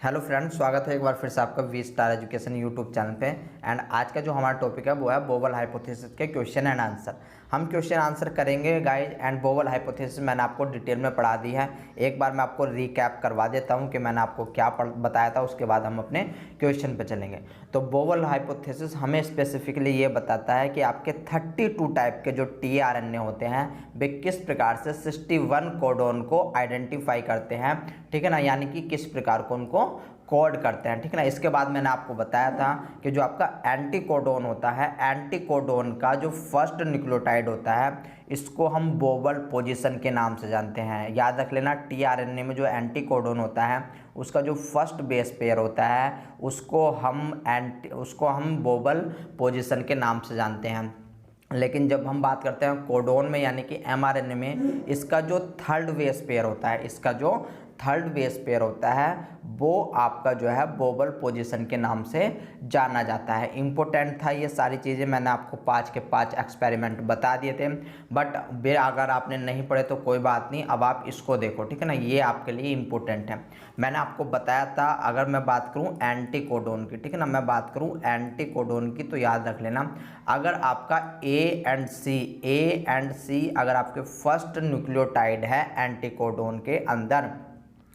Hello friends, स्वागत है एक बार फिर से आपका V star education YouTube channel पे। एंड आज का जो हमारा टॉपिक है वो है बोबल हाइपोथेसिस के क्वेश्चन एंड आंसर। हम क्वेश्चन आंसर करेंगे गाइज। एंड बोबल हाइपोथेसिस मैंने आपको डिटेल में पढ़ा दी है। एक बार मैं आपको रिकैप करवा देता हूँ कि मैंने आपको क्या बताया था, उसके बाद हम अपने क्वेश्चन पे चलेंगे। तो बोबल हाइपोथेसिस हमें स्पेसिफिकली ये बताता है कि आपके 32 टाइप के जो टीआरएनए होते हैं वे किस प्रकार से 61 कोडोन को आइडेंटिफाई करते हैं, ठीक है ना, यानी कि किस प्रकार को उनको कोड करते हैं, ठीक है ना। इसके बाद मैंने आपको बताया था कि जो आपका एंटी कोडोन होता है, एंटी कोडोन का जो फर्स्ट न्यूक्लियोटाइड होता है इसको हम बोबल पोजीशन के नाम से जानते हैं। याद रख लेना, टीआरएनए में जो एंटी कोडोन होता है उसका जो फर्स्ट बेस पेयर होता है उसको हम बोबल पोजीशन के नाम से जानते हैं। लेकिन जब हम बात करते हैं कोडोन में यानी कि एमआरएनए में, इसका जो थर्ड बेस पेयर होता है वो आपका जो है बोबल पोजीशन के नाम से जाना जाता है। इम्पोर्टेंट था ये सारी चीज़ें, मैंने आपको 5 के 5 एक्सपेरिमेंट बता दिए थे। बट अगर आपने नहीं पढ़े तो कोई बात नहीं, अब आप इसको देखो, ठीक है ना, ये आपके लिए इम्पोर्टेंट है। मैंने आपको बताया था, अगर मैं बात करूं एंटी कोडोन की, ठीक है ना, मैं बात करूं एंटी कोडोन की, तो याद रख लेना, अगर आपका ए एंड सी अगर आपके फर्स्ट न्यूक्लियोटाइड है एंटी कोडोन के अंदर,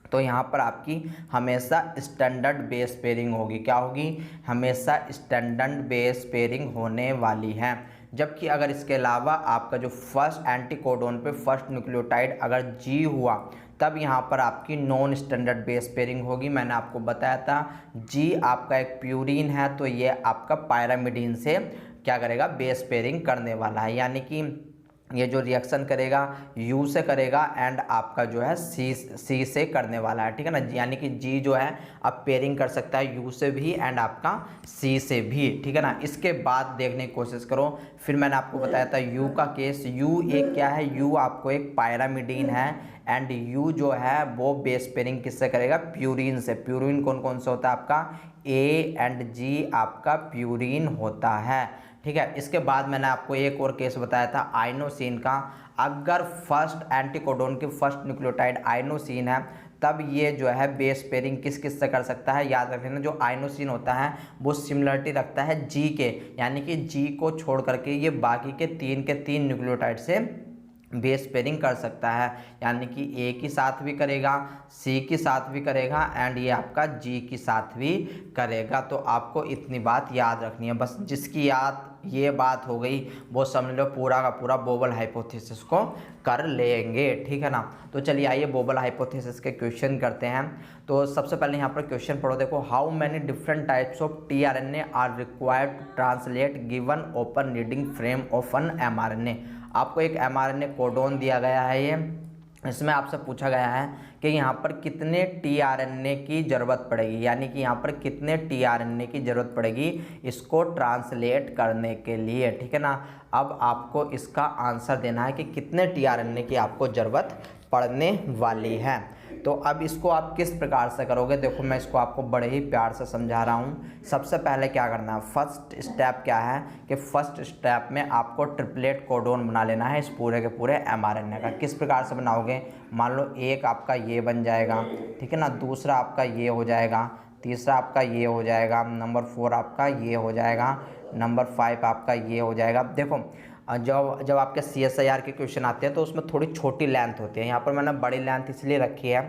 तो यहाँ पर आपकी हमेशा स्टैंडर्ड बेस पेयरिंग होगी। क्या होगी? हमेशा स्टैंडर्ड बेस पेयरिंग होने वाली है। जबकि अगर इसके अलावा आपका जो फर्स्ट एंटी कोडोन पे फर्स्ट न्यूक्लियोटाइड अगर जी हुआ, तब यहाँ पर आपकी नॉन स्टैंडर्ड बेस पेयरिंग होगी। मैंने आपको बताया था जी आपका एक प्यूरिन है, तो ये आपका पायरामिडीन से क्या करेगा? बेस पेयरिंग करने वाला है, यानी कि ये जो रिएक्शन करेगा यू से करेगा एंड आपका जो है सी से करने वाला है, ठीक है ना। यानी कि जी जो है अब पेयरिंग कर सकता है यू से भी एंड आपका सी से भी, ठीक है ना। इसके बाद देखने की कोशिश करो, फिर मैंने आपको बताया था यू का केस। यू एक क्या है? यू आपको एक पायरामिडीन है एंड यू जो है वो बेस पेयरिंग किससे करेगा? प्यूरिन से। प्यूरिन कौन कौन सा होता है आपका? ए एंड जी आपका प्यूरिन होता है, ठीक है। इसके बाद मैंने आपको एक और केस बताया था आइनोसिन का। अगर फर्स्ट एंटीकोडोन की फर्स्ट न्यूक्लियोटाइड आइनोसिन है, तब ये जो है बेस पेयरिंग किस किस से कर सकता है? याद रख लेना, जो आइनोसिन होता है वो सिमिलरिटी रखता है जी के, यानी कि जी को छोड़ करके ये बाकी के तीन न्यूक्लियोटाइड से बेस पेयरिंग कर सकता है, यानी कि ए के साथ भी करेगा, सी के साथ भी करेगा एंड ये आपका जी के साथ भी करेगा। तो आपको इतनी बात याद रखनी है बस। जिसकी याद ये बात हो गई वो समझ लो पूरा का पूरा बोबल हाइपोथेसिस को कर लेंगे, ठीक है ना। तो चलिए आइए बोबल हाइपोथेसिस के क्वेश्चन करते हैं। तो सबसे पहले यहाँ पर क्वेश्चन पढ़ो, देखो, how many different types of tRNA are required to translate given open reading frame of an mRNA. आपको एक एमआरएनए कोडोन दिया गया है, ये इसमें आपसे पूछा गया है कि यहाँ पर कितने टीआरएनए की ज़रूरत पड़ेगी, यानी कि यहाँ पर कितने टीआरएनए की ज़रूरत पड़ेगी इसको ट्रांसलेट करने के लिए, ठीक है ना। अब आपको इसका आंसर देना है कि कितने टीआरएनए की आपको ज़रूरत पड़ने वाली है। तो अब इसको आप किस प्रकार से करोगे, देखो मैं इसको आपको बड़े ही प्यार से समझा रहा हूँ। सबसे पहले क्या करना है, फर्स्ट स्टेप क्या है कि फर्स्ट स्टेप में आपको ट्रिपलेट कोडोन बना लेना है इस पूरे के पूरे एमआरएनए का। किस प्रकार से बनाओगे? मान लो एक आपका ये बन जाएगा, ठीक है ना, दूसरा आपका ये हो जाएगा, तीसरा आपका ये हो जाएगा, नंबर 4 आपका ये हो जाएगा, नंबर 5 आपका ये हो जाएगा। देखो जब आपके CSIR के क्वेश्चन आते हैं तो उसमें थोड़ी छोटी लेंथ होती है, यहाँ पर मैंने बड़ी लेंथ इसलिए रखी है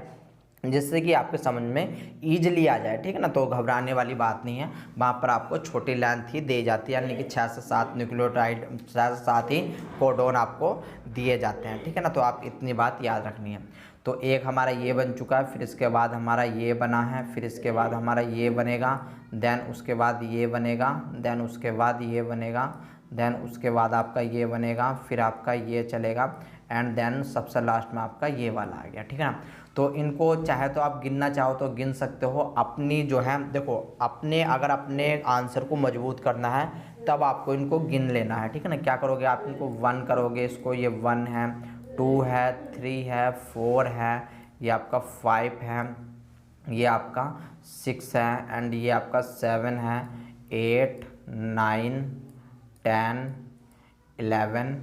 जिससे कि आपके समझ में ईजिली आ जाए, ठीक है ना। तो घबराने वाली बात नहीं है, वहाँ पर आपको छोटी लेंथ ही दी जाती है, यानी कि 6 से 7 न्यूक्लियोटाइड, 6 से 7 ही कोडोन आपको दिए जाते हैं, ठीक है ना। तो आप इतनी बात याद रखनी है। तो एक हमारा ये बन चुका है, फिर इसके बाद हमारा ये बना है, फिर इसके बाद हमारा ये बनेगा, देन उसके बाद ये बनेगा, देन उसके बाद ये बनेगा, देन उसके बाद आपका ये बनेगा, फिर आपका ये चलेगा एंड देन सबसे लास्ट में आपका ये वाला आ गया, ठीक है ना। तो इनको चाहे तो आप गिनना चाहो तो गिन सकते हो। अपनी जो है देखो, अगर अपने आंसर को मजबूत करना है तब आपको इनको गिन लेना है, ठीक है ना। क्या करोगे आप? इनको 1 करोगे, इसको ये 1 है, 2 है, 3 है, 4 है, ये आपका 5 है, ये आपका 6 है एंड ये आपका 7 है, 8, 9, 10, 11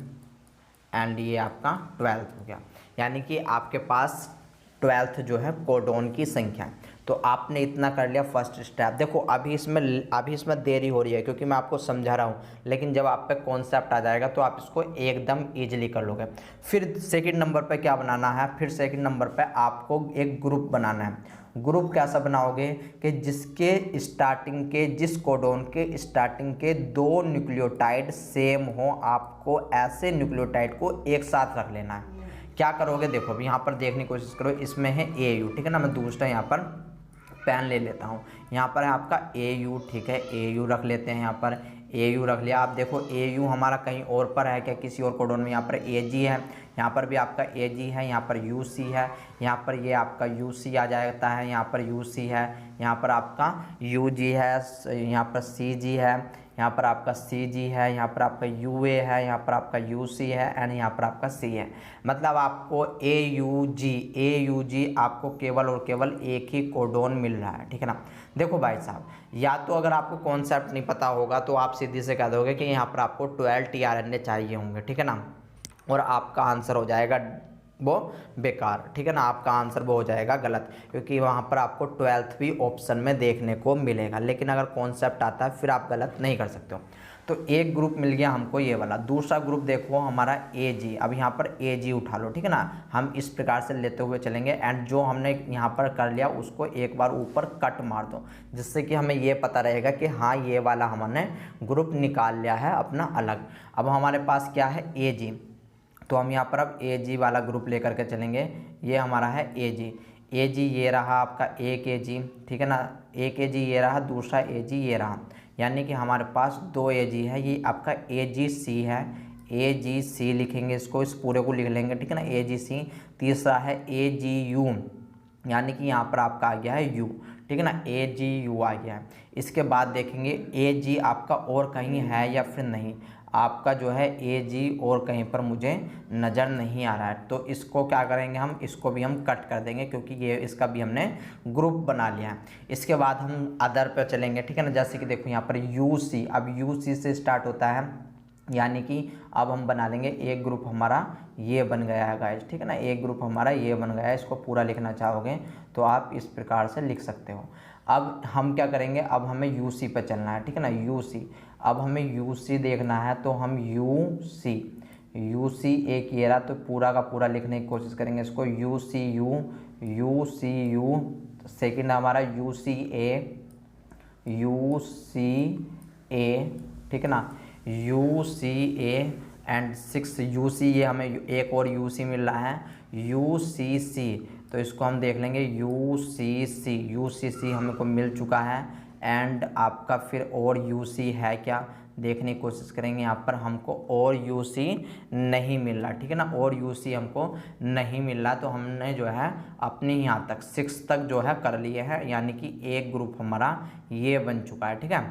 एंड ये आपका 12 हो गया। यानी कि आपके पास 12th जो है कोडोन की संख्या है। तो आपने इतना कर लिया फर्स्ट स्टेप। देखो अभी इसमें देरी हो रही है क्योंकि मैं आपको समझा रहा हूँ, लेकिन जब आप पे कॉन्सेप्ट आ जाएगा तो आप इसको एकदम ईजिली कर लोगे। फिर सेकंड नंबर पे क्या बनाना है, फिर सेकंड नंबर पे आपको एक ग्रुप बनाना है। ग्रुप कैसा बनाओगे कि जिसके स्टार्टिंग के, जिस कोडोन के स्टार्टिंग के 2 न्यूक्लियोटाइड सेम हो, आपको ऐसे न्यूक्लियोटाइड को एक साथ रख लेना है। क्या करोगे, देखो अभी यहाँ पर देखने की कोशिश करो, इसमें है AU, ठीक है ना। मैं दूसरा यहाँ पर पेन ले लेता हूँ, यहाँ पर है आपका AU, ठीक है, AU रख लेते हैं। यहाँ पर AU रख लिया। आप देखो AU हमारा कहीं और पर है क्या, किसी और कोडोन में। यहाँ पर AG है, यहाँ पर भी आपका AG है, यहाँ पर UC है, यहाँ पर ये आपका UC आ जाता है, यहाँ पर UC है, यहाँ पर आपका UG है, यहाँ पर CG है, यहाँ पर आपका CG है, यहाँ पर आपका UA है, यहाँ पर आपका UC है एंड यहाँ पर आपका C है। मतलब आपको AUG आपको केवल और केवल एक ही कोडोन मिल रहा है, ठीक है ना। देखो भाई साहब, या तो अगर आपको कॉन्सेप्ट नहीं पता होगा तो आप सीधी से कह दोगे कि यहाँ पर आपको 12 tRNA चाहिए होंगे, ठीक है ना, और आपका आंसर हो जाएगा वो बेकार, ठीक है ना। आपका आंसर वो हो जाएगा गलत, क्योंकि वहाँ पर आपको 12th भी ऑप्शन में देखने को मिलेगा। लेकिन अगर कॉन्सेप्ट आता है फिर आप गलत नहीं कर सकते हो। तो एक ग्रुप मिल गया हमको ये वाला। दूसरा ग्रुप देखो हमारा AG। अब यहाँ पर AG उठा लो, ठीक है ना। हम इस प्रकार से लेते हुए चलेंगे एंड जो हमने यहाँ पर कर लिया उसको एक बार ऊपर कट मार दो, जिससे कि हमें ये पता रहेगा कि हाँ ये वाला हमने ग्रुप निकाल लिया है अपना अलग। अब हमारे पास क्या है, AG, तो हम यहाँ पर अब AG वाला ग्रुप लेकर के चलेंगे। ये हमारा है AG ये रहा आपका एक AG, ठीक है ना। एक AG ये रहा, दूसरा AG ये रहा, यानी कि हमारे पास 2 AG है। ये आपका AGC है, AGC लिखेंगे इसको, इस पूरे को लिख लेंगे, ठीक है ना, AGC। तीसरा है AGU, यानी कि यहाँ पर आपका आ गया है U, ठीक है ना, AGU आ गया है। इसके बाद देखेंगे AG आपका और कहीं है या फिर नहीं। आपका जो है AG और कहीं पर मुझे नज़र नहीं आ रहा है, तो इसको क्या करेंगे हम, इसको भी हम कट कर देंगे क्योंकि ये इसका भी हमने ग्रुप बना लिया है। इसके बाद हम अदर पे चलेंगे, ठीक है ना। जैसे कि देखो यहाँ पर UC, अब UC से स्टार्ट होता है, यानी कि अब हम बना लेंगे एक ग्रुप हमारा ये बन गया है गाइस, ठीक है ना। एक ग्रुप हमारा ये बन गया है। इसको पूरा लिखना चाहोगे तो आप इस प्रकार से लिख सकते हो। अब हम क्या करेंगे, अब हमें UC पे चलना है, ठीक है ना, UC। अब हमें UC देखना है तो हम UC एक ये रहा, तो पूरा का पूरा लिखने की कोशिश करेंगे इसको, UCU। सेकंड हमारा UCA, ठीक है ना, UCA एंड 6 UC, ये हमें एक और UC मिल रहा है, UCC। तो इसको हम देख लेंगे UCC हमको मिल चुका है। एंड आपका फिर और UC है क्या, देखने की कोशिश करेंगे। यहाँ पर हमको और UC नहीं मिल रहा, ठीक है ना, और UC हमको नहीं मिल रहा। तो हमने जो है अपने यहाँ तक 6 तक जो है कर लिए हैं, यानी कि एक ग्रुप हमारा ये बन चुका है, ठीक है,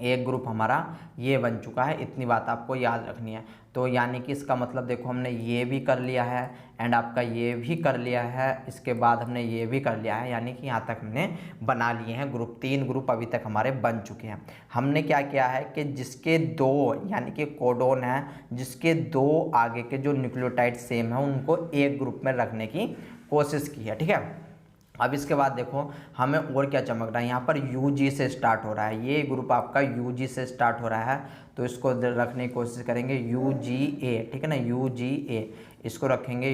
एक ग्रुप हमारा ये बन चुका है। इतनी बात आपको याद रखनी है। तो यानी कि इसका मतलब देखो हमने ये भी कर लिया है एंड आपका ये भी कर लिया है, इसके बाद हमने ये भी कर लिया है, यानी कि यहाँ तक हमने बना लिए हैं ग्रुप। 3 ग्रुप अभी तक हमारे बन चुके हैं। हमने क्या किया है कि जिसके 2 यानी कि कोडोन है, जिसके 2 आगे के जो न्यूक्लियोटाइड सेम है उनको एक ग्रुप में रखने की कोशिश की है, ठीक है। अब इसके बाद देखो हमें और क्या चमक रहा है, यहाँ पर UG से स्टार्ट हो रहा है, ये ग्रुप आपका UG से स्टार्ट हो रहा है, तो इसको रखने की कोशिश करेंगे UGA, ठीक है ना, UGA। इसको रखेंगे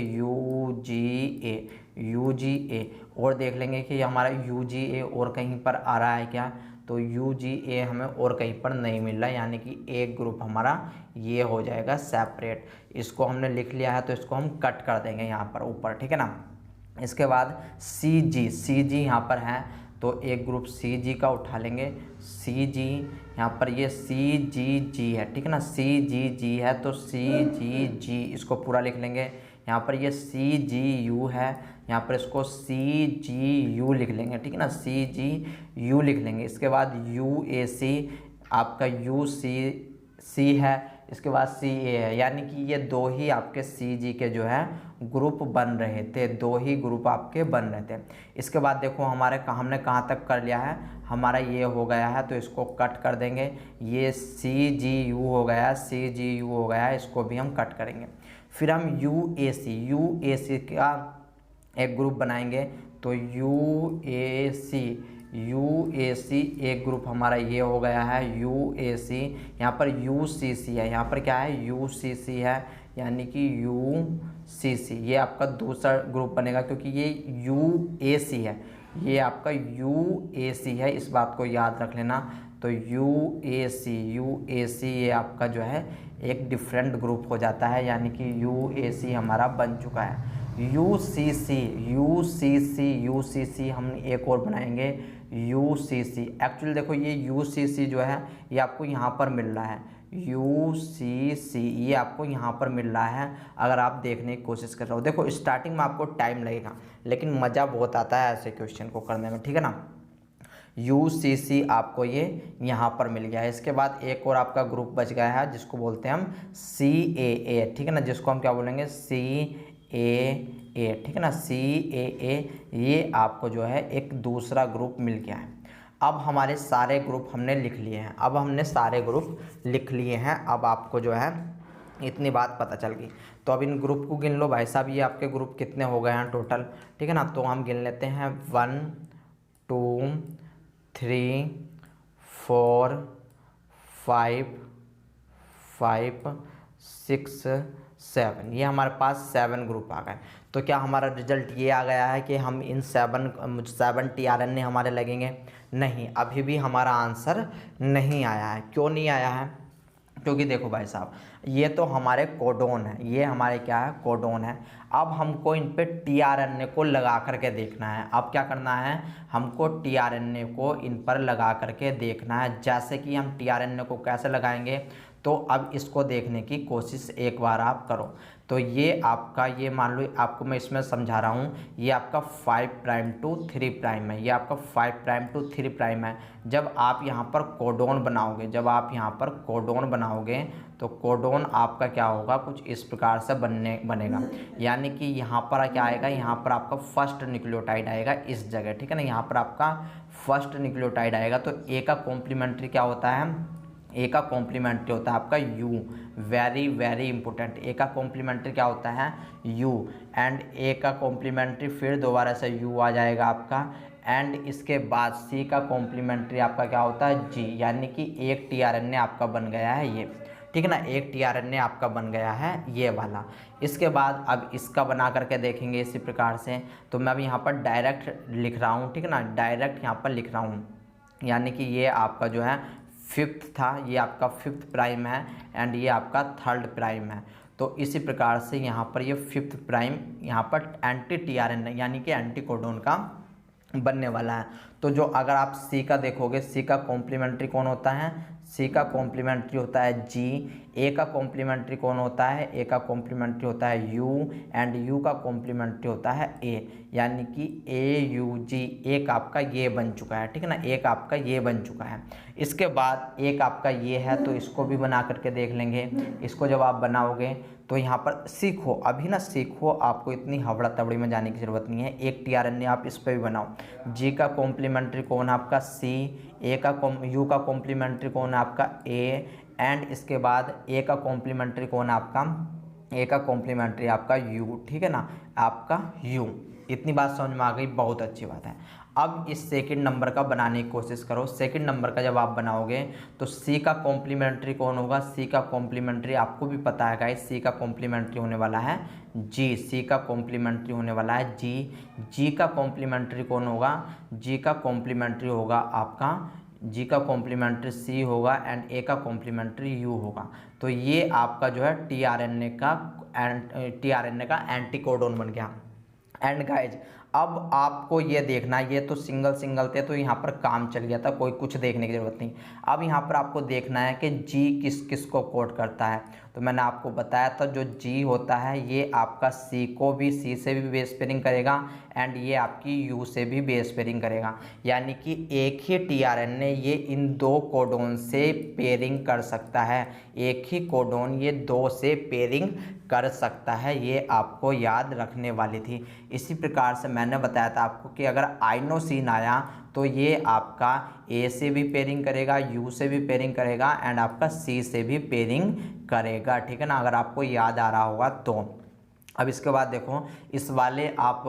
UGA और देख लेंगे कि हमारा UGA और कहीं पर आ रहा है क्या, तो UGA हमें और कहीं पर नहीं मिल रहा है, यानी कि एक ग्रुप हमारा ये हो जाएगा सेपरेट। इसको हमने लिख लिया है तो इसको हम कट कर देंगे यहाँ पर ऊपर, ठीक है ना। इसके बाद CG यहाँ पर है, तो एक ग्रुप CG का उठा लेंगे। CG यहाँ पर ये CGG है, ठीक है ना, CGG है, तो CGG इसको पूरा लिख लेंगे। यहाँ पर ये CGU है, यहाँ पर इसको CGU लिख लेंगे, ठीक है ना, CGU लिख लेंगे। इसके बाद UAC आपका UCC है, इसके बाद CA है, यानी कि ये 2 ही आपके CG के जो है ग्रुप बन रहे थे, 2 ही ग्रुप आपके बन रहे थे। इसके बाद देखो हमने कहाँ तक कर लिया है, हमारा ये हो गया है, तो इसको कट कर देंगे। ये CGU हो गया, इसको भी हम कट करेंगे। फिर हम UAC का एक ग्रुप बनाएंगे, तो यूएसी एक ग्रुप हमारा ये हो गया है यूएसी। यहाँ पर यूसीसी है, यहाँ पर क्या है यूसीसी है, यानी कि यूसीसी ये आपका दूसरा ग्रुप बनेगा, क्योंकि ये यूएसी है, ये आपका यूएसी है, इस बात को याद रख लेना। तो यूएसी ये आपका जो है एक डिफरेंट ग्रुप हो जाता है, यानी कि यूएसी हमारा बन चुका है। यूसीसी हम एक और बनाएंगे यूसीसी। एक्चुअली देखो ये यूसीसी जो है ये आपको यहाँ पर मिल रहा है, यूसीसी ये आपको यहाँ पर मिल रहा है। अगर आप देखने की कोशिश कर रहे हो, देखो स्टार्टिंग में आपको टाइम लगेगा, लेकिन मज़ा बहुत आता है ऐसे क्वेश्चन को करने में, ठीक है ना। यूसीसी आपको ये यहाँ पर मिल गया है। इसके बाद एक और आपका ग्रुप बच गया है जिसको बोलते हैं हम CAA, ठीक है ना, जिसको हम क्या बोलेंगे CAA, ठीक है ना, CAA ये आपको जो है एक दूसरा ग्रुप मिल गया है। अब हमारे सारे ग्रुप हमने लिख लिए हैं, अब आपको जो है इतनी बात पता चल गई। तो अब इन ग्रुप को गिन लो भाई साहब, ये आपके ग्रुप कितने हो गए हैं टोटल, ठीक है ना। तो हम गिन लेते हैं 1 2 3 4 5 6 7, ये हमारे पास 7 ग्रुप आ गए। तो क्या हमारा रिजल्ट ये आ गया है कि हम इन 7 tRNA हमारे लगेंगे? नहीं, अभी भी हमारा आंसर नहीं आया है। क्यों नहीं आया है? क्योंकि देखो भाई साहब ये तो हमारे कोडोन है, ये हमारे क्या है कोडोन है। अब हमको इन पे tRNA को लगा करके देखना है। अब क्या करना है, हमको tRNA को इन पर लगा करके देखना है। जैसे कि हम tRNA को कैसे लगाएंगे, तो अब इसको देखने की कोशिश एक बार आप करो। तो ये आपका, ये मान लो आपको मैं इसमें समझा रहा हूँ, ये आपका 5 प्राइम टू 3 प्राइम है, ये आपका 5 प्राइम टू 3 प्राइम है। जब आप यहाँ पर कोडोन बनाओगे, तो कोडोन आपका क्या होगा, कुछ इस प्रकार से बनेगा। यानी कि यहाँ पर क्या आएगा, यहाँ पर आपका फर्स्ट न्यूक्लियोटाइड आएगा इस जगह, ठीक है ना, यहाँ पर आपका फर्स्ट न्यूक्लियोटाइड आएगा। तो ए का कॉम्प्लीमेंट्री क्या होता है, ए का कॉम्प्लीमेंट्री होता है आपका यू। वेरी वेरी इंपॉर्टेंट, ए का कॉम्प्लीमेंट्री क्या होता है यू, एंड ए का कॉम्प्लीमेंट्री फिर दोबारा से यू आ जाएगा आपका, एंड इसके बाद सी का कॉम्प्लीमेंट्री आपका क्या होता है जी, यानी कि एक tRNA आपका बन गया है ये, ठीक है ना, एक tRNA आपका बन गया है ये वाला। इसके बाद अब इसका बना करके देखेंगे इसी प्रकार से। तो मैं अब यहाँ पर डायरेक्ट लिख रहा हूँ, ठीक है ना, डायरेक्ट यहाँ पर लिख रहा हूँ, यानी कि ये आपका जो है 5th था, ये आपका 5th प्राइम है, एंड ये आपका 3rd प्राइम है। तो इसी प्रकार से यहाँ पर ये 5th प्राइम यहाँ पर एंटी tRNA यानी कि एंटी कोडोन का बनने वाला है। तो जो अगर आप सी का देखोगे, सी का कॉम्प्लीमेंट्री कौन होता है, सी का कॉम्प्लीमेंट्री होता है जी। ए का कॉम्प्लीमेंट्री कौन होता है, ए का कॉम्प्लीमेंट्री होता है यू, एंड यू का कॉम्प्लीमेंट्री होता है ए, यानी कि AUG एक आपका ये बन चुका है, ठीक है ना, एक आपका ये बन चुका है। इसके बाद एक आपका ये है, तो इसको भी बना करके देख लेंगे। इसको जब आप बनाओगे तो यहाँ पर सीखो, अभी ना सीखो, आपको इतनी हवड़ा तबड़ी में जाने की ज़रूरत नहीं है। एक tRNA आप इस पर भी बनाओ। जी का कॉम्प्लीमेंट्री कौन है आपका सी, ए का यू का कॉम्प्लीमेंट्री कौन है आपका ए, एंड इसके बाद ए का कॉम्प्लीमेंट्री कौन है आपका, ए का कॉम्प्लीमेंट्री आपका यू, ठीक है ना, आपका यू। इतनी बात समझ में आ गई, बहुत अच्छी बात है। अब इस सेकंड नंबर का बनाने की कोशिश करो। सेकंड नंबर का जब आप बनाओगे तो सी का कॉम्प्लीमेंट्री कौन होगा, सी का कॉम्प्लीमेंट्री आपको भी पता है गाइस, सी का कॉम्प्लीमेंट्री होने वाला है जी, सी का कॉम्प्लीमेंट्री होने वाला है जी। जी का कॉम्प्लीमेंट्री कौन होगा, जी का कॉम्प्लीमेंट्री होगा आपका, जी का कॉम्प्लीमेंट्री सी होगा, एंड ए का कॉम्प्लीमेंट्री यू होगा। तो ये आपका जो है tRNA का एंटीकोडोन बन गया। एंड गाइज अब आपको ये देखना, ये तो सिंगल थे तो यहाँ पर काम चल गया था, कोई कुछ देखने की ज़रूरत नहीं। अब यहाँ पर आपको देखना है कि जी किस किस को कोड करता है। तो मैंने आपको बताया था जो जी होता है ये आपका सी को भी, सी से भी बेस पेयरिंग करेगा, एंड ये आपकी यू से भी बेस पेयरिंग करेगा। यानी कि एक ही tRNA ये इन दो कोडोन से पेयरिंग कर सकता है, एक ही कोडोन ये दो से पेयरिंग कर सकता है, ये आपको याद रखने वाली थी। इसी प्रकार से मैंने बताया था आपको कि अगर आइनोसिन आया तो ये आपका ए से भी पेयरिंग करेगा, यू से भी पेयरिंग करेगा, एंड आपका सी से भी पेयरिंग करेगा, ठीक है ना, अगर आपको याद आ रहा होगा तो। अब इसके बाद देखो, इस वाले आप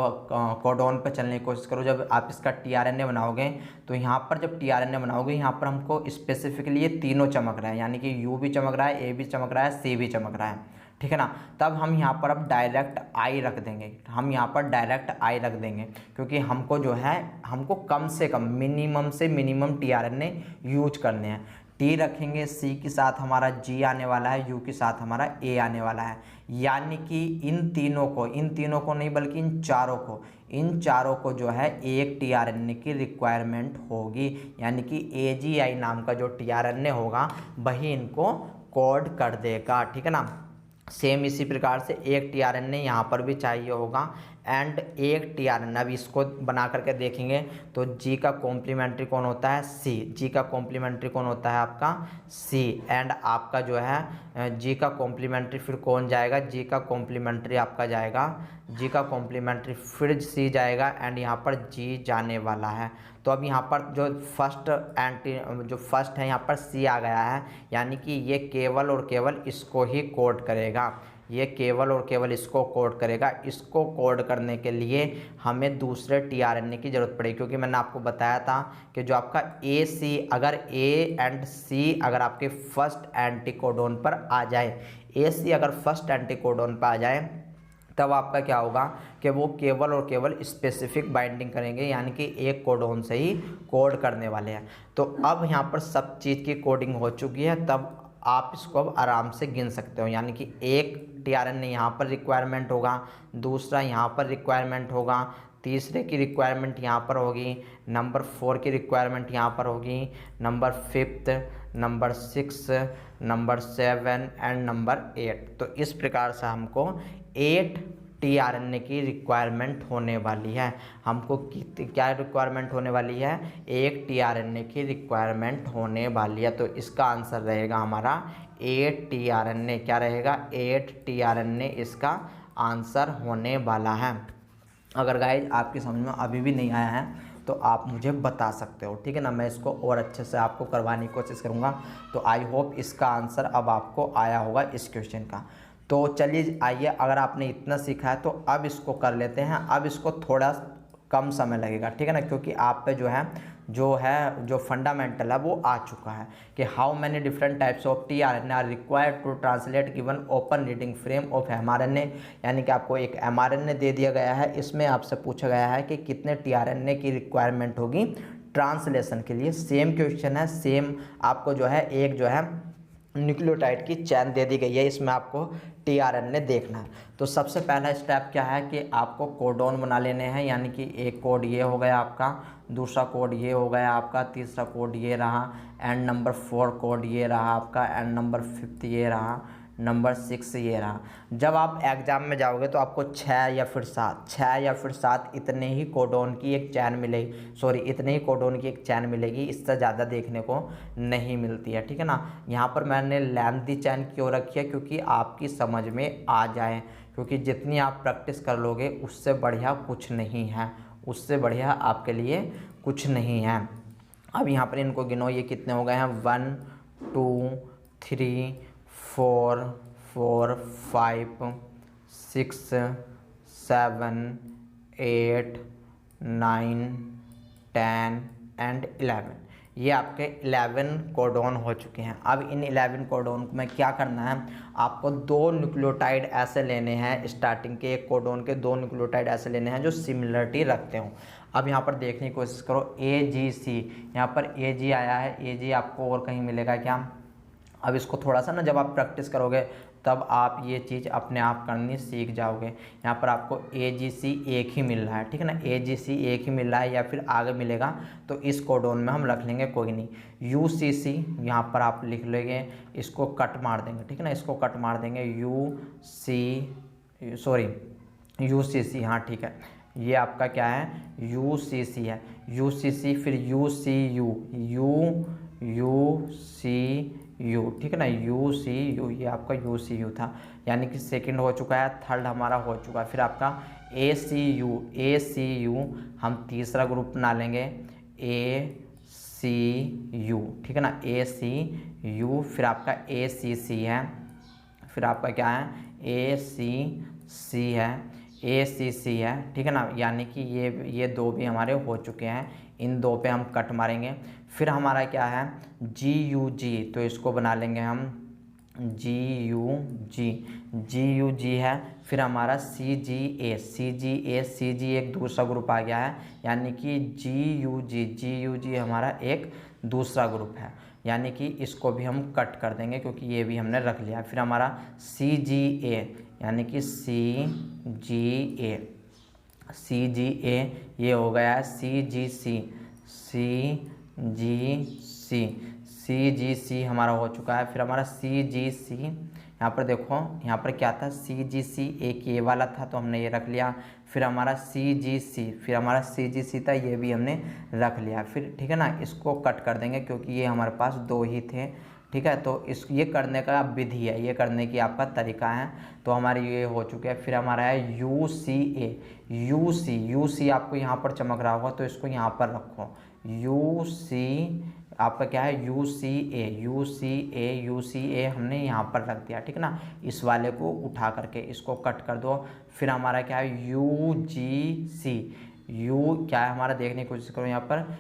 कोडॉन पे चलने की कोशिश करो। जब आप इसका टीआरएनए बनाओगे तो यहाँ पर जब टीआरएनए बनाओगे, यहाँ पर हमको स्पेसिफिकली ये तीनों चमक रहा है, यानी कि यू भी चमक रहा है, ए भी चमक रहा है, सी भी चमक रहा है, ठीक है ना। तब हम यहाँ पर अब डायरेक्ट आई रख देंगे, हम यहाँ पर डायरेक्ट आई रख देंगे, क्योंकि हमको जो है हमको कम से कम मिनिमम से मिनिमम टीआरएनए यूज करने हैं। टी रखेंगे, सी के साथ हमारा जी आने वाला है, यू के साथ हमारा ए आने वाला है, यानी कि इन तीनों को नहीं बल्कि इन चारों को जो है एक टीआरएनए की रिक्वायरमेंट होगी, यानी कि AGI नाम का जो टीआरएनए होगा वही इनको कोड कर देगा, ठीक है ना। सेम इसी प्रकार से एक टीआरएनए यहाँ पर भी चाहिए होगा एंड एक टीआरएनए। अब इसको बना करके देखेंगे तो जी का कॉम्प्लीमेंट्री कौन होता है, सी। जी का कॉम्प्लीमेंट्री कौन होता है आपका, सी। एंड आपका जो है जी का कॉम्प्लीमेंट्री फिर कौन जाएगा, जी का कॉम्प्लीमेंट्री आपका जाएगा, जी का कॉम्प्लीमेंट्री फिर सी जाएगा एंड यहाँ पर जी जाने वाला है। तो अब यहाँ पर जो फर्स्ट है यहाँ पर सी आ गया है, यानी कि ये केवल और केवल इसको ही कोड करेगा, ये केवल और केवल इसको कोड करेगा। इसको कोड करने के लिए हमें दूसरे टीआरएनए की ज़रूरत पड़ेगी, क्योंकि मैंने आपको बताया था कि जो आपका AC, अगर A एंड C अगर आपके फर्स्ट एंटीकोडोन पर आ जाए, AC अगर फर्स्ट एंटीकोडोन पर आ जाए, तब आपका क्या होगा कि वो केवल और केवल स्पेसिफिक बाइंडिंग करेंगे, यानी कि एक कोडोन से ही कोड करने वाले हैं। तो अब यहाँ पर सब चीज़ की कोडिंग हो चुकी है, तब आप इसको अब आराम से गिन सकते हो, यानी कि एक टीआरएनए यहाँ पर रिक्वायरमेंट होगा, दूसरा यहाँ पर रिक्वायरमेंट होगा, तीसरे की रिक्वायरमेंट यहाँ पर होगी, नंबर 4 की रिक्वायरमेंट यहाँ पर होगी, number 5, number 6, number 7 and number 8। तो इस प्रकार से हमको 8 टीआरएनए की रिक्वायरमेंट होने वाली है। हमको क्या रिक्वायरमेंट होने वाली है, एक टीआरएनए की रिक्वायरमेंट होने वाली है। तो इसका आंसर रहेगा हमारा 8 टीआरएनए। क्या रहेगा, 8 टीआरएनए इसका आंसर होने वाला है। अगर गाइज आपकी समझ में अभी भी नहीं आया है तो आप मुझे बता सकते हो, ठीक है ना। मैं इसको और अच्छे से आपको करवाने की कोशिश करूँगा। तो आई होप इसका आंसर अब आपको आया होगा इस क्वेश्चन का। तो चलिए आइए, अगर आपने इतना सीखा है तो अब इसको कर लेते हैं। अब इसको थोड़ा कम समय लगेगा, ठीक है ना, क्योंकि आप पे जो फंडामेंटल है वो आ चुका है कि how many different types of tRNA are required to translate given open reading frame of mRNA. यानी कि आपको एक एमआरएनए दे दिया गया है, इसमें आपसे पूछा गया है कि कितने टीआरएनए की रिक्वायरमेंट होगी ट्रांसलेशन के लिए। सेम क्वेश्चन है, सेम आपको जो है एक जो है न्यूक्लियोटाइड की चैन दे दी गई है, इसमें आपको टीआरएनए देखना है। तो सबसे पहला स्टेप क्या है कि आपको कोडॉन बना लेने हैं, यानी कि एक कोड ये हो गया आपका, दूसरा कोड ये हो गया आपका, तीसरा कोड ये रहा, एंड नंबर 4 कोड ये रहा आपका, एंड नंबर 5 ये रहा, नंबर 6 ये रहा। जब आप एग्ज़ाम में जाओगे तो आपको 6 या फिर 7 इतने ही कोडॉन की एक चैन मिलेगी, इतने ही कोडॉन की एक चैन मिलेगी, इससे ज़्यादा देखने को नहीं मिलती है, ठीक है ना। यहाँ पर मैंने लेंथी चैन क्यों रखी है, क्योंकि आपकी समझ में आ जाए, क्योंकि जितनी आप प्रैक्टिस कर लोगे उससे बढ़िया कुछ नहीं है, उससे बढ़िया आपके लिए कुछ नहीं है। अब यहाँ पर इनको गिनो, ये कितने हो गए हैं, 1 2 3 4 5 6 7 8 9 10 एंड 11। ये आपके 11 कोडॉन हो चुके हैं। अब इन 11 कोडॉन को मैं क्या करना है, आपको 2 न्यूक्लियोटाइड ऐसे लेने हैं, स्टार्टिंग के एक कोडॉन के 2 न्यूक्लियोटाइड ऐसे लेने हैं जो सिमिलरिटी रखते हो। अब यहाँ पर देखने की कोशिश करो, AGC, यहाँ पर AG आया है, AG आपको और कहीं मिलेगा क्या। अब इसको थोड़ा सा ना जब आप प्रैक्टिस करोगे तब आप ये चीज़ अपने आप करनी सीख जाओगे। यहाँ पर आपको AGC एक ही मिल रहा है, ठीक है ना, AGC एक ही मिल रहा है, या फिर आगे मिलेगा तो इस कोडॉन में हम रख लेंगे, कोई नहीं। UCC यहाँ पर आप लिख लेंगे, इसको कट मार देंगे, ठीक है ना, इसको कट मार देंगे, UCC, हाँ ठीक है, ये आपका क्या है, UCC है, UCC, फिर UCU, ठीक है ना, UCU, ये आपका UCU था, यानी कि सेकंड हो चुका है, थर्ड हमारा हो चुका है। फिर आपका ACU हम तीसरा ग्रुप बना लेंगे, ACU, ठीक है ना, ACU, फिर आपका ACC है, फिर आपका क्या है, AC, सी है, ACC है, ठीक है ना, यानी कि ये दो भी हमारे हो चुके हैं, इन दो पे हम कट मारेंगे। फिर हमारा क्या है GUG, तो इसको बना लेंगे हम GUG है। फिर हमारा CG एक दूसरा ग्रुप आ गया है, यानी कि GUG हमारा एक दूसरा ग्रुप है, यानी कि इसको भी हम कट कर देंगे क्योंकि ये भी हमने रख लिया। फिर हमारा CGA, यानी कि CGA ये हो गया है। CGC हमारा हो चुका है। फिर हमारा CGC, यहाँ पर देखो, यहाँ पर क्या था CGC, एक ये वाला था तो हमने ये रख लिया। फिर हमारा CGC था, ये भी हमने रख लिया। फिर ठीक है ना, इसको कट कर देंगे क्योंकि ये हमारे पास दो ही थे, ठीक है। तो ये करने का विधि है, ये करने की आपका तरीका है। तो हमारे ये हो चुके हैं। फिर हमारा है UC आपको यहाँ पर चमक रहा होगा तो इसको यहाँ पर रखो। UC आपका क्या है UCA हमने यहाँ पर रख दिया, ठीक है ना। इस वाले को उठा करके इसको कट कर दो। फिर हमारा क्या है UGC, क्या है हमारा, देखने की कोशिश करो यहाँ पर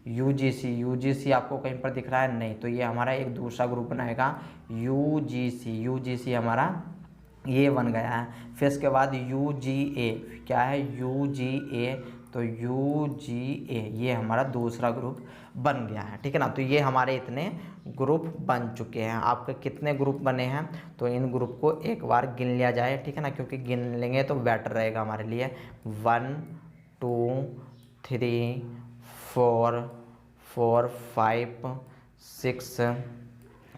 UGC आपको कहीं पर दिख रहा है नहीं, तो ये हमारा एक दूसरा ग्रुप बनाएगा UGC हमारा ये बन गया है। फिर इसके बाद UGA, क्या है UGA, तो UGA ये हमारा दूसरा ग्रुप बन गया है, ठीक है ना। तो ये हमारे इतने ग्रुप बन चुके हैं। आपके कितने ग्रुप बने हैं तो इन ग्रुप को एक बार गिन लिया जाए, ठीक है ना, क्योंकि गिन लेंगे तो बेटर रहेगा हमारे लिए। 1 2 3 4 5 6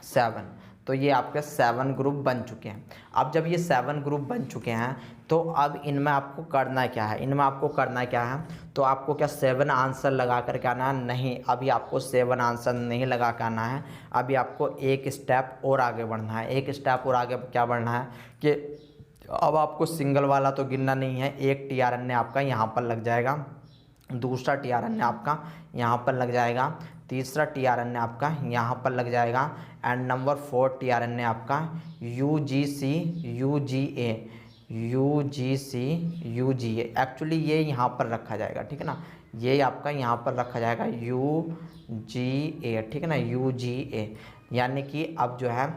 7, तो ये आपके 7 ग्रुप बन चुके हैं। अब जब ये 7 ग्रुप बन चुके हैं तो अब इनमें आपको करना क्या है, तो आपको क्या 7 आंसर लगा करके आना है? नहीं, अभी आपको 7 आंसर नहीं लगा कर आना है। अभी आपको एक स्टेप और आगे बढ़ना है। एक स्टेप और आगे क्या बढ़ना है कि अब आपको सिंगल वाला तो गिनना नहीं है। एक TRN आपका यहाँ पर लग जाएगा, दूसरा TRN आपका यहाँ पर लग जाएगा, तीसरा TRN आपका यहाँ पर लग जाएगा, एंड नंबर 4 TRN आपका UGA एक्चुअली ये यहाँ पर रखा जाएगा, ठीक है ना, ये आपका यहाँ पर रखा जाएगा UGA, ठीक है ना, UGA। यानी कि अब जो है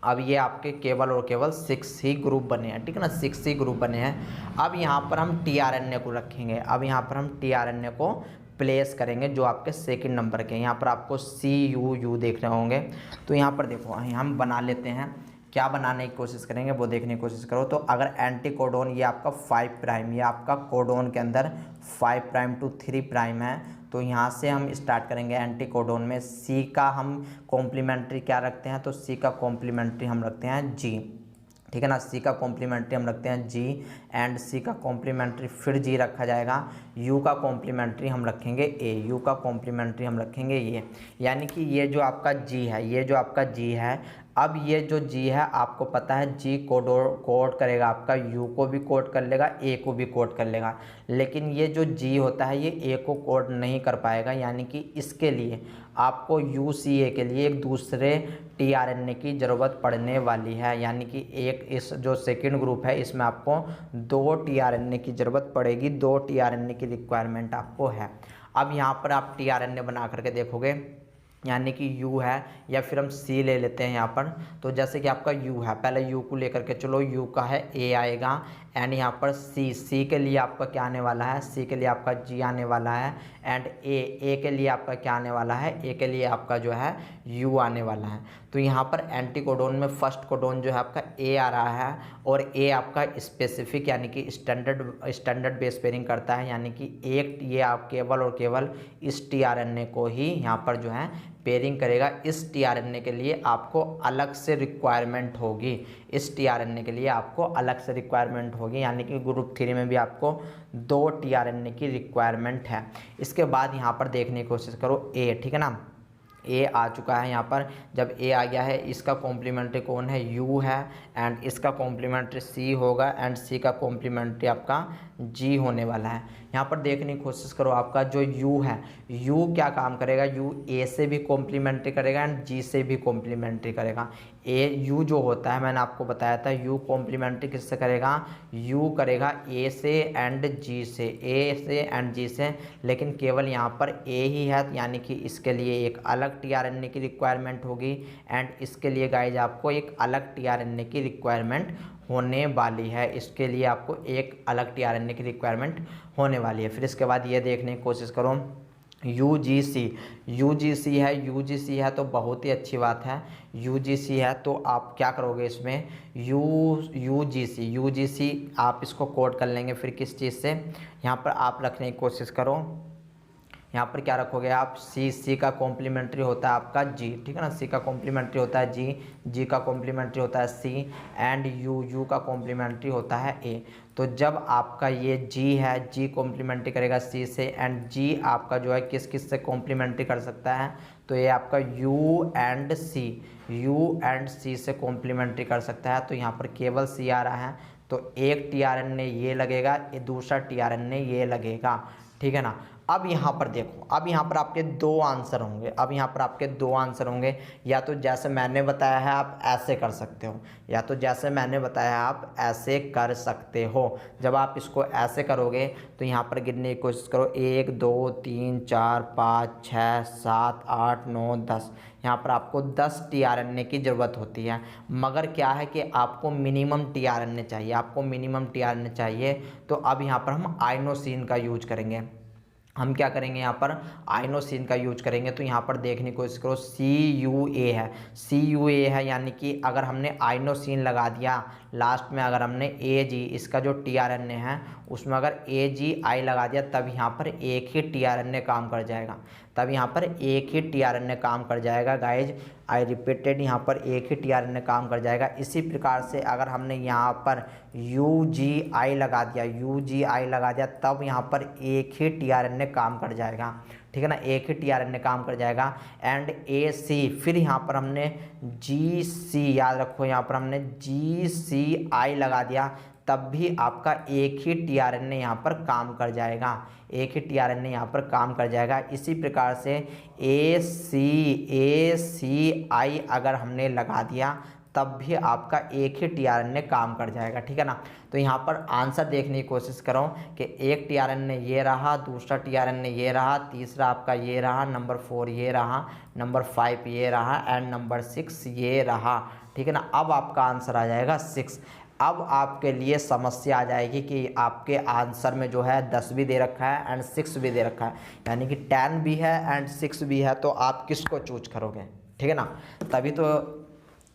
अब ये आपके केवल और केवल 6 ही ग्रुप बने हैं, ठीक है ना, 6 ही ग्रुप बने हैं। अब यहाँ पर हम TRNA को रखेंगे। अब यहाँ पर हम TRNA को प्लेस करेंगे जो आपके सेकंड नंबर के। यहाँ पर आपको CUU देख रहे होंगे, तो यहाँ पर देखो हम बना लेते हैं। क्या बनाने की कोशिश करेंगे वो देखने की कोशिश करो। तो अगर एंटी कोडोन ये आपका 5', ये आपका कोडोन के अंदर 5' to 3' है, तो यहाँ से हम स्टार्ट करेंगे एंटी कोडोन में। C का हम कॉम्प्लीमेंट्री क्या रखते हैं, तो C का कॉम्प्लीमेंट्री हम रखते हैं G, ठीक है ना, C का कॉम्प्लीमेंट्री हम रखते हैं G, एंड C का कॉम्प्लीमेंट्री फिर G रखा जाएगा। U का कॉम्प्लीमेंट्री हम रखेंगे A, U का कॉम्प्लीमेंट्री हम रखेंगे ये। यानी कि ये जो आपका G है, अब ये जो G है आपको पता है G कोड करेगा आपका, U को भी कोड कर लेगा, A को भी कोड कर लेगा, लेकिन ये जो G होता है ये A को कोड नहीं कर पाएगा। यानी कि इसके लिए आपको UCA के लिए एक दूसरे TRNA की ज़रूरत पड़ने वाली है। यानी कि एक इस जो सेकंड ग्रुप है इसमें आपको 2 TRNA की ज़रूरत पड़ेगी, 2 TRNA की रिक्वायरमेंट आपको है। अब यहाँ पर आप TRNA बना करके देखोगे, यानी कि U है, या फिर हम C ले लेते हैं यहाँ पर। तो जैसे कि आपका U है, पहले U को लेकर के चलो, U का है A आएगा, एंड यहाँ पर C के लिए आपका क्या आने वाला है, C के लिए आपका G आने वाला है, एंड A के लिए आपका क्या आने वाला है, A के लिए आपका जो है U आने वाला है। तो यहाँ पर एंटी कोडोन में फर्स्ट कोडोन जो है आपका A आ रहा है, और A आपका स्पेसिफिक यानी कि स्टैंडर्ड बेस पेयरिंग करता है। यानी कि एक ये आप केवल और केवल इस TRNA को ही यहाँ पर जो है पेयरिंग करेगा। इस TRNA के लिए आपको अलग से रिक्वायरमेंट होगी, यानी कि ग्रुप 3 में भी आपको 2 TRNA की रिक्वायरमेंट है। इसके बाद यहाँ पर देखने की कोशिश करो A, ठीक है ना, A आ चुका है। यहाँ पर जब A आ गया है, इसका कॉम्प्लीमेंट्री कौन है, U है, एंड इसका कॉम्प्लीमेंट्री C होगा, एंड C का कॉम्प्लीमेंट्री आपका जी होने वाला है। यहाँ पर देखने की कोशिश करो, आपका जो यू है, यू क्या काम करेगा, यू ए से भी कॉम्प्लीमेंट्री करेगा एंड जी से भी कॉम्प्लीमेंट्री करेगा। ए यू जो होता है, मैंने आपको बताया था, यू कॉम्प्लीमेंट्री किससे करेगा, यू करेगा ए से एंड जी से, ए से एंड जी से, लेकिन केवल यहाँ पर ए ही है, यानी कि इसके लिए एक अलग टीआरएनए की रिक्वायरमेंट होगी एंड इसके लिए गाइज आपको एक अलग टीआरएनए की रिक्वायरमेंट होने वाली है। इसके लिए आपको एक अलग टीआरएनए की रिक्वायरमेंट होने वाली है। फिर इसके बाद ये देखने की कोशिश करो, यूजीसी, यूजीसी है, यूजीसी है तो बहुत ही अच्छी बात है। यूजीसी है तो आप क्या करोगे इसमें, यूजीसी आप इसको कोड कर लेंगे फिर किस चीज़ से, यहाँ पर आप रखने की कोशिश करो, यहाँ पर क्या रखोगे आप, सी का कॉम्प्लीमेंट्री होता है आपका जी, ठीक है ना, सी का कॉम्प्लीमेंट्री होता है जी, जी का कॉम्प्लीमेंट्री होता है सी एंड यू का कॉम्प्लीमेंट्री होता है ए। तो जब आपका ये जी है, जी कॉम्प्लीमेंट्री करेगा सी से एंड जी आपका जो है किस किस से कॉम्प्लीमेंट्री कर सकता है, तो ये आपका यू एंड सी से कॉम्प्लीमेंट्री कर सकता है। तो यहाँ पर केवल सी आ रहा है तो एक टीआरएनए ये लगेगा, दूसरा टीआरएनए ये लगेगा, ठीक है ना। अब यहाँ पर देखो, अब यहाँ पर आपके दो आंसर होंगे, अब यहाँ पर आपके दो आंसर होंगे, या तो जैसे मैंने बताया है आप ऐसे कर सकते हो, या तो जैसे मैंने बताया है आप ऐसे कर सकते हो। जब आप इसको ऐसे करोगे तो यहाँ पर गिनने की कोशिश करो, 1 2 3 4 5 6 7 8 9 10, यहाँ पर आपको 10 टीआरएनए की ज़रूरत होती है। मगर क्या है कि आपको मिनिमम टीआरएनए चाहिए, आपको मिनिमम टीआरएनए चाहिए। तो अब यहाँ पर हम आइनोसिन का यूज करेंगे, हम क्या करेंगे यहाँ पर आइनोसिन का यूज करेंगे। तो यहाँ पर देखने की कोशिश करो, सी यू ए है, यानी कि अगर हमने आइनोसिन लगा दिया लास्ट में, अगर हमने ए जी, इसका जो टीआरएनए है उसमें अगर ए जी आई लगा दिया, तब यहाँ पर एक ही टीआरएनए काम कर जाएगा, तब यहाँ पर एक ही टीआरएनए काम कर जाएगा गाइज, आई रिपीटेड, यहाँ पर एक ही टीआरएनए काम कर जाएगा। इसी प्रकार से अगर हमने यहाँ पर यूजीआई लगा दिया, तब यहाँ पर एक ही टीआरएनए काम कर जाएगा, ठीक है ना, एक ही टीआरएनए काम कर जाएगा। एंड ए सी, फिर यहाँ पर हमने जी सी, याद रखो यहाँ पर हमने जी सी आई लगा दिया, तब भी आपका एक ही टीआरएनए यहाँ पर काम कर जाएगा, एक ही टीआरएनए यहाँ पर काम कर जाएगा। इसी प्रकार से ए सी आई अगर हमने लगा दिया तब भी आपका एक ही टीआरएनए काम कर जाएगा, ठीक है ना। तो यहाँ पर आंसर देखने की कोशिश करो कि एक टीआरएनए ये रहा, दूसरा टीआरएनए ये रहा, तीसरा आपका ये रहा, नंबर 4 ये रहा, नंबर 5 ये रहा एंड नंबर 6 ये रहा, ठीक है ना। अब आपका आंसर आ जाएगा 6। अब आपके लिए समस्या आ जाएगी कि आपके आंसर में जो है 10 भी दे रखा है एंड 6 भी दे रखा है, यानी कि 10 भी है एंड 6 भी है, तो आप किसको चूज करोगे, ठीक है ना। तभी तो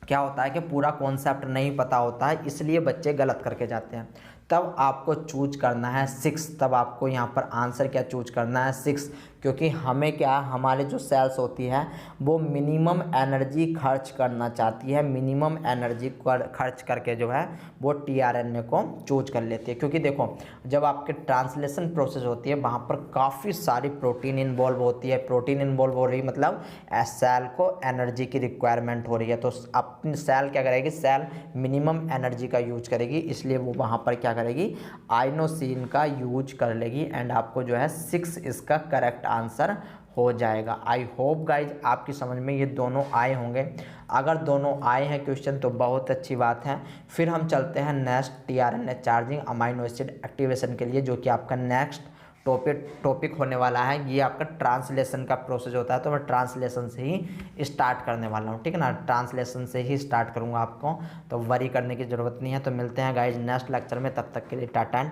क्या होता है कि पूरा कॉन्सेप्ट नहीं पता होता है, इसलिए बच्चे गलत करके जाते हैं। तब आपको चूज करना है 6, तब आपको यहाँ पर आंसर क्या चूज करना है 6, क्योंकि हमें क्या, हमारे जो सेल्स होती है वो मिनिमम एनर्जी खर्च करना चाहती है, मिनिमम एनर्जी खर्च करके जो है वो टीआरएनए को चूज कर लेती है। क्योंकि देखो जब आपके ट्रांसलेशन प्रोसेस होती है वहाँ पर काफ़ी सारी प्रोटीन इन्वॉल्व होती है, प्रोटीन इन्वॉल्व हो रही है मतलब सेल को एनर्जी की रिक्वायरमेंट हो रही है, तो अपनी सेल क्या करेगी, सेल मिनिमम एनर्जी का यूज करेगी, इसलिए वो वहाँ पर क्या करेगी, आइनोसिन का यूज कर लेगी एंड आपको जो है 6 इसका करेक्ट आंसर हो जाएगा। आई होप गाइज आपकी समझ में ये दोनों आए होंगे। अगर दोनों आए हैं क्वेश्चन तो बहुत अच्छी बात है। फिर हम चलते हैं next tRNA charging amino acid activation के लिए, जो कि आपका नेक्स्ट टॉपिक होने वाला है। ये आपका ट्रांसलेशन का प्रोसेस होता है, तो मैं ट्रांसलेशन से ही स्टार्ट करने वाला हूँ, ठीक है ना, ट्रांसलेशन से ही स्टार्ट करूँगा आपको, तो वरी करने की ज़रूरत नहीं है। तो मिलते हैं गाइज नेक्स्ट लेक्चर में, तब तक के लिए टाटा एंड